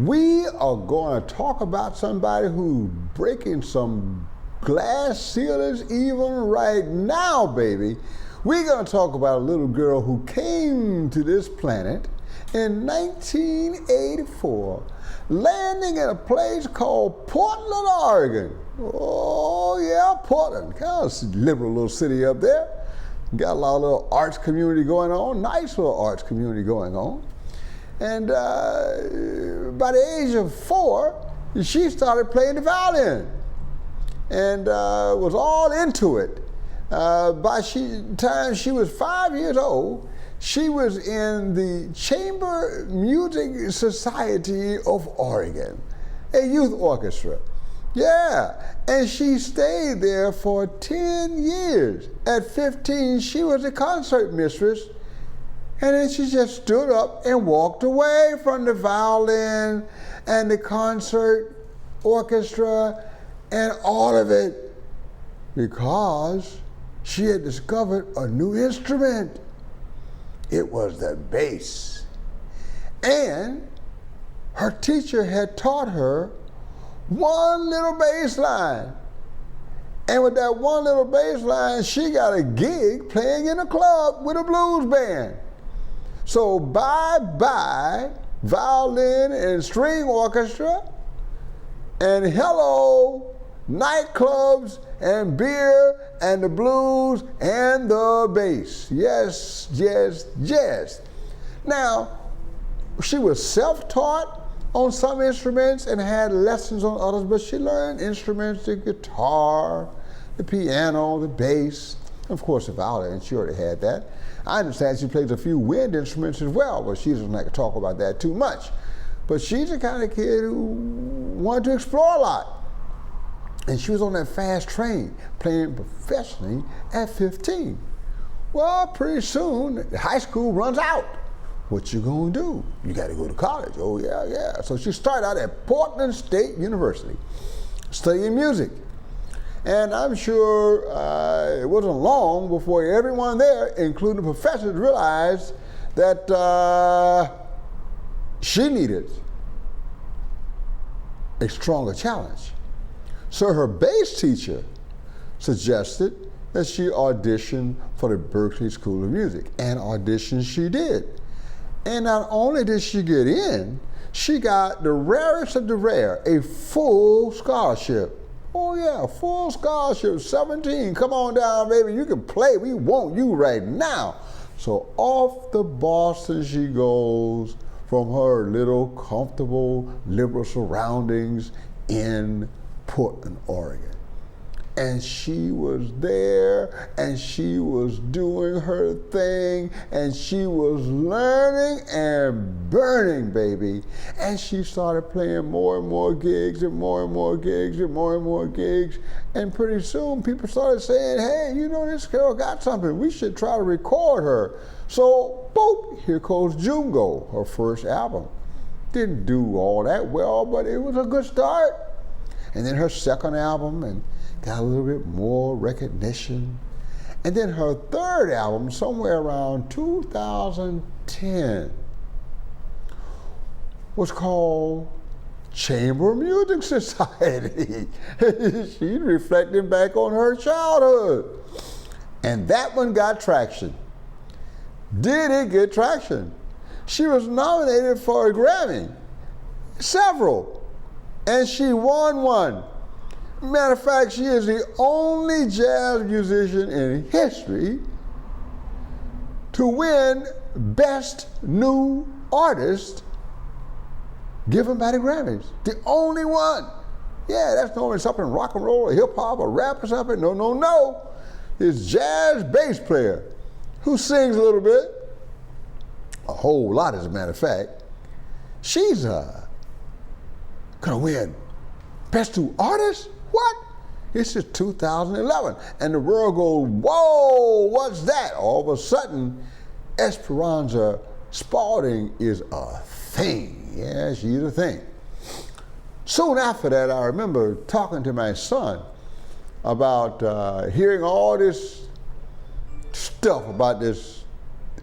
We are going to talk about somebody who's breaking some glass ceilings even right now, baby. We're going to talk about a little girl who came to this planet in 1984, landing in a place called Portland, Oregon. Oh yeah, Portland, kind of liberal little city up there. Got a lot of little arts community going on, nice little arts community going on. And by the age of 4, she started playing the violin and was all into it. By the time she was 5 years old, she was in the Chamber Music Society of Oregon, a youth orchestra. Yeah, and she stayed there for 10 years. At 15, she was a concert mistress, and then she just stood up and walked away from the violin and the concert orchestra and all of it because she had discovered a new instrument. It was the bass. And her teacher had taught her one little bass line. And with that one little bass line, she got a gig playing in a club with a blues band. So bye-bye violin and string orchestra, and hello nightclubs and beer and the blues and the bass. Yes, yes, yes. Now, she was self-taught on some instruments and had lessons on others, but she learned instruments, the guitar, the piano, the bass, of course the violin, she already had that. I understand she plays a few wind instruments as well, but she doesn't like to talk about that too much. But she's the kind of kid who wanted to explore a lot. And she was on that fast train, playing professionally at 15. Well, pretty soon, high school runs out. What you gonna do? You gotta go to college. Oh yeah, yeah. So she started out at Portland State University, studying music. And I'm sure it wasn't long before everyone there, including the professors, realized that she needed a stronger challenge. So her bass teacher suggested that she audition for the Berklee School of Music, and audition she did. And not only did she get in, she got the rarest of the rare, a full scholarship. Oh yeah, full scholarship, 17, come on down, baby, you can play, we want you right now. So off to Boston she goes from her little comfortable liberal surroundings in Portland, Oregon. And she was there, and she was doing her thing, and she was learning and burning, baby. And she started playing more and more gigs and more and more gigs and more and more gigs. And pretty soon people started saying, hey, you know, this girl got something. We should try to record her. So, boop, here goes Jungo, her first album. Didn't do all that well, but it was a good start. And then her second album, and got a little bit more recognition. And then her third album, somewhere around 2010, was called Chamber Music Society. She's reflecting back on her childhood. And that one got traction. Did it get traction? She was nominated for a Grammy, several, and she won one. Matter of fact, she is the only jazz musician in history to win Best New Artist given by the Grammys. The only one. Yeah, that's normally something rock and roll or hip hop or rap or something. No, no, no. It's jazz bass player who sings a little bit, a whole lot as a matter of fact. She's gonna win Best New Artist? What? This is 2011. And the world goes, whoa, what's that? All of a sudden, Esperanza Spalding is a thing. Yeah, she's a thing. Soon after that, I remember talking to my son about hearing all this stuff about this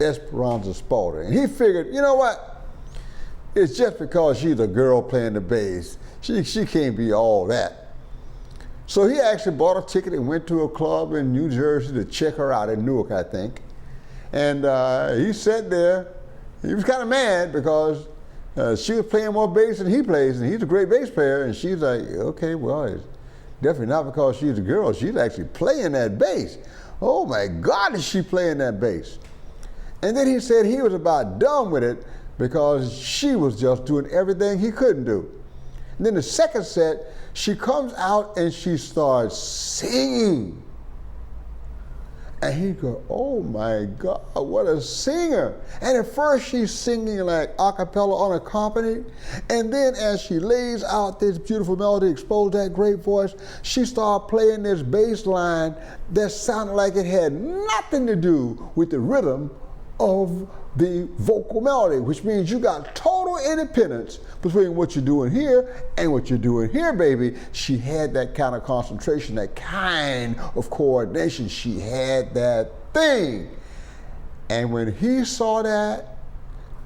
Esperanza Spalding. And he figured, you know what? it's just because she's a girl playing the bass. She can't be all that. So he actually bought a ticket and went to a club in New Jersey to check her out, in Newark, I think. And he sat there. He was kind of mad because she was playing more bass than he plays, and he's a great bass player. And she's like, okay, well, it's definitely not because she's a girl. She's actually playing that bass. Oh my God, is she playing that bass? And then he said he was about done with it because she was just doing everything he couldn't do. And then the second set, she comes out and she starts singing. And he goes, oh my God, what a singer. And at first she's singing like a cappella unaccompanied. And then as she lays out this beautiful melody, exposed that great voice, she started playing this bass line that sounded like it had nothing to do with the rhythm of the vocal melody, which means you got total independence between what you're doing here and what you're doing here, baby. She had that kind of concentration, that kind of coordination. She had that thing. And when he saw that,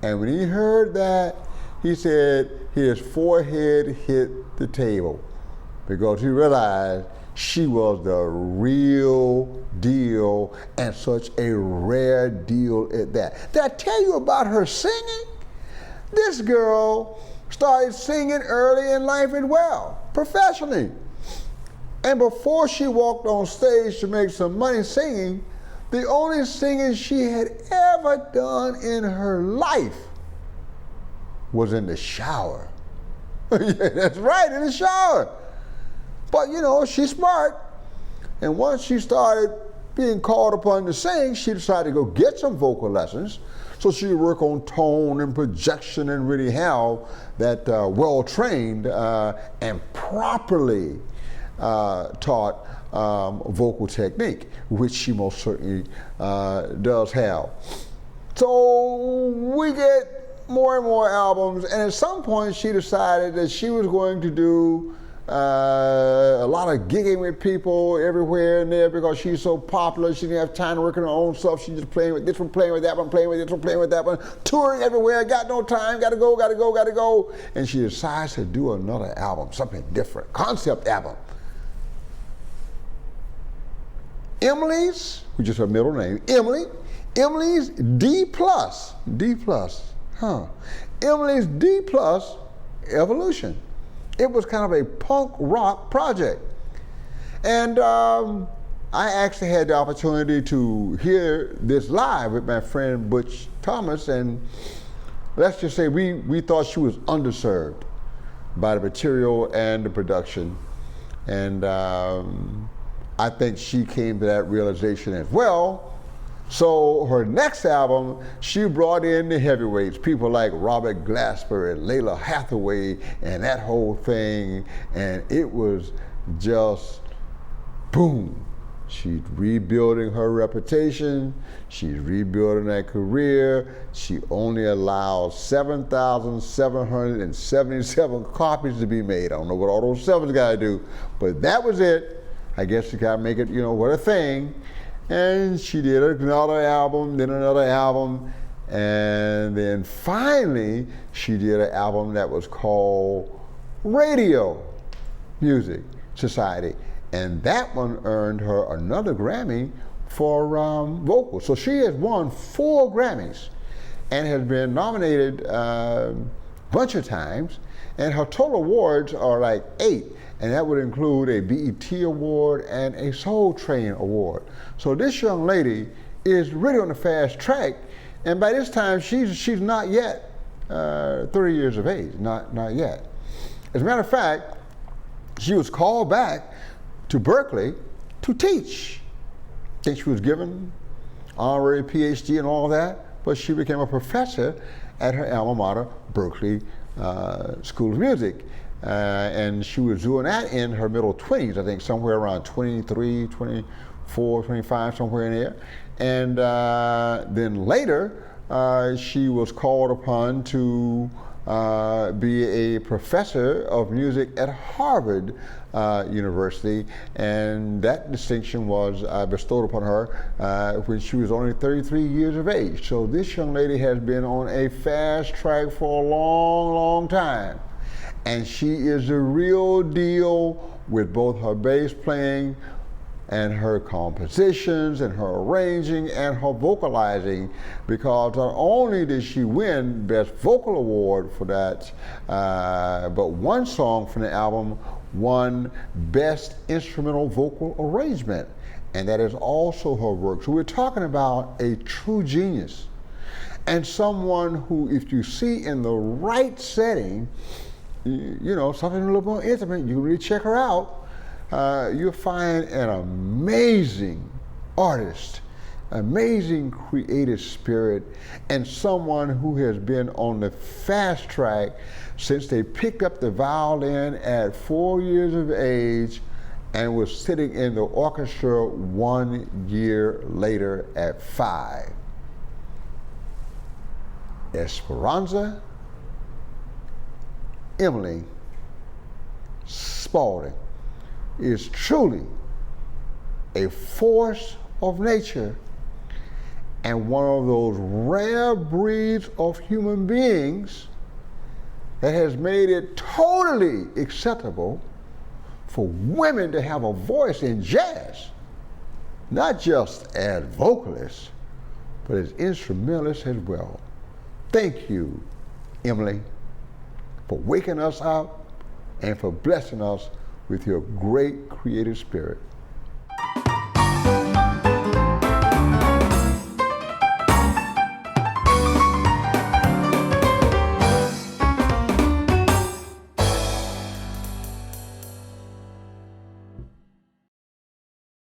and when he heard that, he said his forehead hit the table because he realized she was the real deal, and such a rare deal at that. Did I tell you about her singing? This girl started singing early in life as well, professionally. And before she walked on stage to make some money singing, the only singing she had ever done in her life was in the shower. Yeah, that's right, in the shower. But you know, she's smart. And once she started being called upon to sing, she decided to go get some vocal lessons. So she would work on tone and projection and really have that well-trained and properly taught vocal technique, which she most certainly does have. So we get more and more albums, and at some point she decided that she was going to do a lot of gigging with people everywhere and there because she's so popular. She didn't have time to work on her own stuff. She just playing with this one, playing with that one, playing with this one, playing with that one, touring everywhere, got no time, gotta go. And she decides to do another album, something different, concept album. Emily's, which is her middle name, Emily's D+, Emily's D+ Evolution. It was kind of a punk rock project. And I actually had the opportunity to hear this live with my friend Butch Thomas, and let's just say we thought she was underserved by the material and the production. And I think she came to that realization as well. So her next album, she brought in the heavyweights, people like Robert Glasper and Layla Hathaway and that whole thing, and it was just boom. She's rebuilding her reputation, she's rebuilding that career. She only allowed 7,777 copies to be made. I don't know what all those sevens gotta do, but that was it. I guess you gotta make it, you know, what a thing. And she did another album, then another album, and then finally she did an album that was called Radio Music Society, and that one earned her another Grammy for vocals. So she has won 4 Grammys and has been nominated a bunch of times, and her total awards are like 8. And that would include a BET award and a Soul Train award. So this young lady is really on the fast track, and by this time she's not yet 30 years of age, not yet. As a matter of fact, she was called back to Berkeley to teach. I think she was given honorary PhD and all that, but she became a professor at her alma mater, Berkeley School of Music. And she was doing that in her middle 20s, I think somewhere around 23, 24, 25, somewhere in there. And then later, she was called upon to be a professor of music at Harvard University, and that distinction was bestowed upon her when she was only 33 years of age. So this young lady has been on a fast track for a long, long time, and she is the real deal with both her bass playing and her compositions and her arranging and her vocalizing, because not only did she win Best Vocal Award for that, but one song from the album won Best Instrumental Vocal Arrangement, and that is also her work. So we're talking about a true genius, and someone who, if you see in the right setting, you know, something a little more intimate, you can really check her out. You'll find an amazing artist, amazing creative spirit, and someone who has been on the fast track since they picked up the violin at 4 years of age and was sitting in the orchestra 1 year later at 5. Esperanza Emily Spalding is truly a force of nature and one of those rare breeds of human beings that has made it totally acceptable for women to have a voice in jazz, not just as vocalists, but as instrumentalists as well. Thank you, Emily, for waking us up and for blessing us with your great creative spirit.